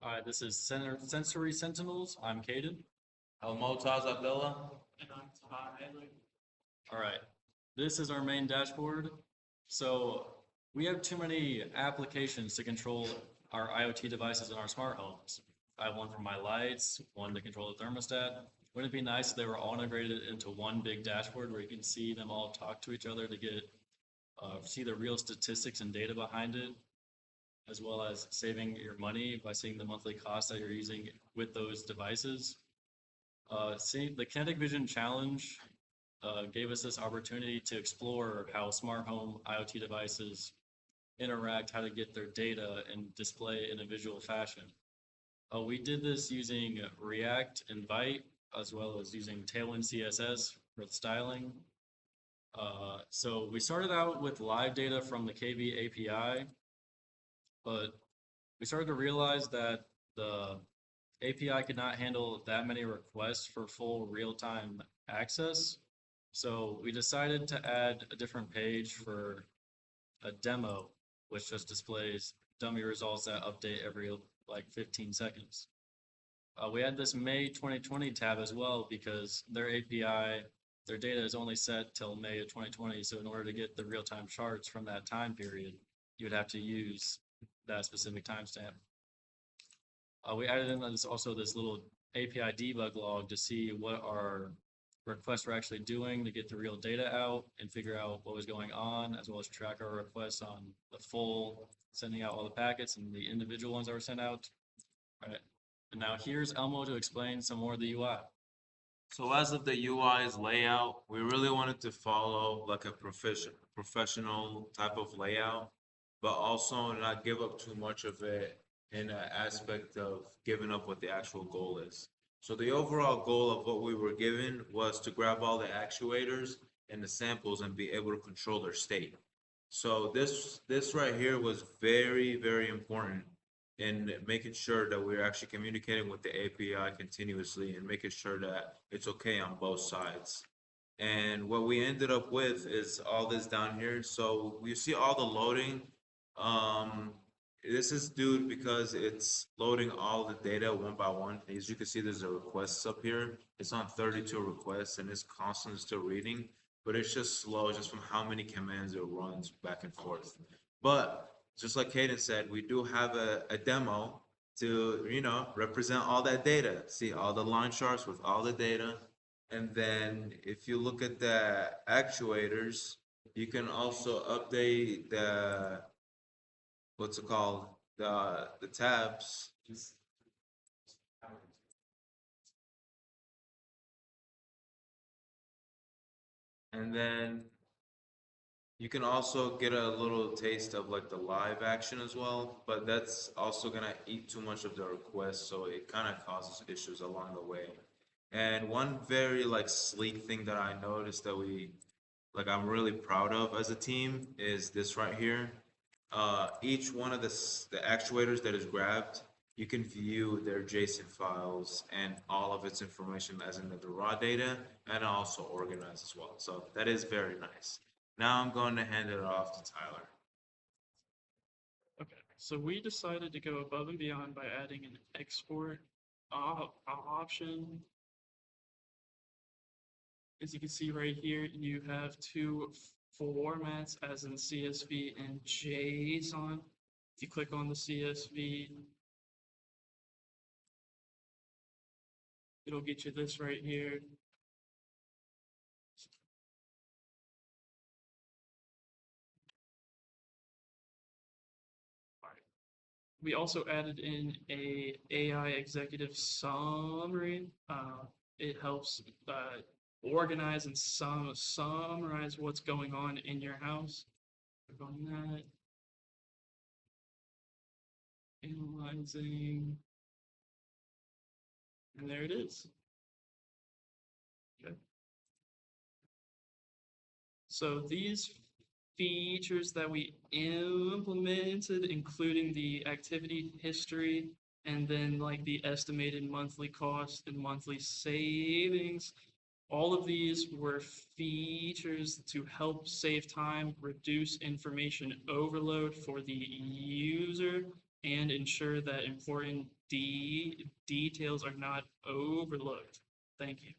All right, this is Sensory Sentinels. I'm Caden. Motaz Abdullah. And I'm Tyler. All right, this is our main dashboard. So we have too many applications to control our IoT devices in our smart homes. I have one for my lights, one to control the thermostat. Wouldn't it be nice if they were all integrated into one big dashboard where you can see them all talk to each other to get see the real statistics and data behind it, as well as saving your money by seeing the monthly costs that you're using with those devices. See, the Kinetic Vision Challenge gave us this opportunity to explore how smart home IoT devices interact, how to get their data and display in a visual fashion. We did this using React Invite as well as using Tailwind CSS for the styling. So we started out with live data from the KV API, but we started to realize that the API could not handle that many requests for full real-time access. So we decided to add a different page for a demo, which just displays dummy results that update every like 15 seconds. We had this May 2020 tab as well because their API, their data is only set till May of 2020. So in order to get the real-time charts from that time period, you would have to use that specific timestamp. We added in this little API debug log to see what our requests were actually doing to get the real data out and figure out what was going on, as well as track our requests on the full, sending out all the packets and the individual ones that were sent out. All right. And now here's Elmo to explain some more of the UI. So as of the UI's layout, we really wanted to follow like a professional type of layout, but also not give up too much of it in an aspect of giving up what the actual goal is. So the overall goal of what we were given was to grab all the actuators and the samples and be able to control their state. So this right here was very, very important in making sure that we're actually communicating with the API continuously and making sure that it's okay on both sides. And what we ended up with is all this down here. So you see all the loading. This is due because it's loading all the data one by one. As you can see, there's a requests up here. It's on 32 requests and it's constantly still reading, but it's just slow just from how many commands it runs back and forth. But just like Caden said, we do have a demo to, represent all that data. See all the line charts with all the data. And then if you look at the actuators, you can also update the, what's it called? The tabs. And then you can also get a little taste of like the live action as well, but that's also gonna eat too much of the request, so it kind of causes issues along the way. And one very like sleek thing that I noticed that I'm really proud of as a team is this right here. Each one of the actuators that is grabbed, you can view their JSON files and all of its information as in the raw data and also organized as well. So that is very nice. Now I'm going to hand it off to Tyler. Okay, so we decided to go above and beyond by adding an export option. As you can see right here, you have two formats as in CSV and JSON. If you click on the CSV, it'll get you this right here. We also added in a AI executive summary. It helps organize and summarize what's going on in your house. Click on that. Analyzing. And there it is. Okay. So these features that we implemented, including the activity history, and then like the estimated monthly cost and monthly savings, all of these were features to help save time, reduce information overload for the user, and ensure that important details are not overlooked. Thank you.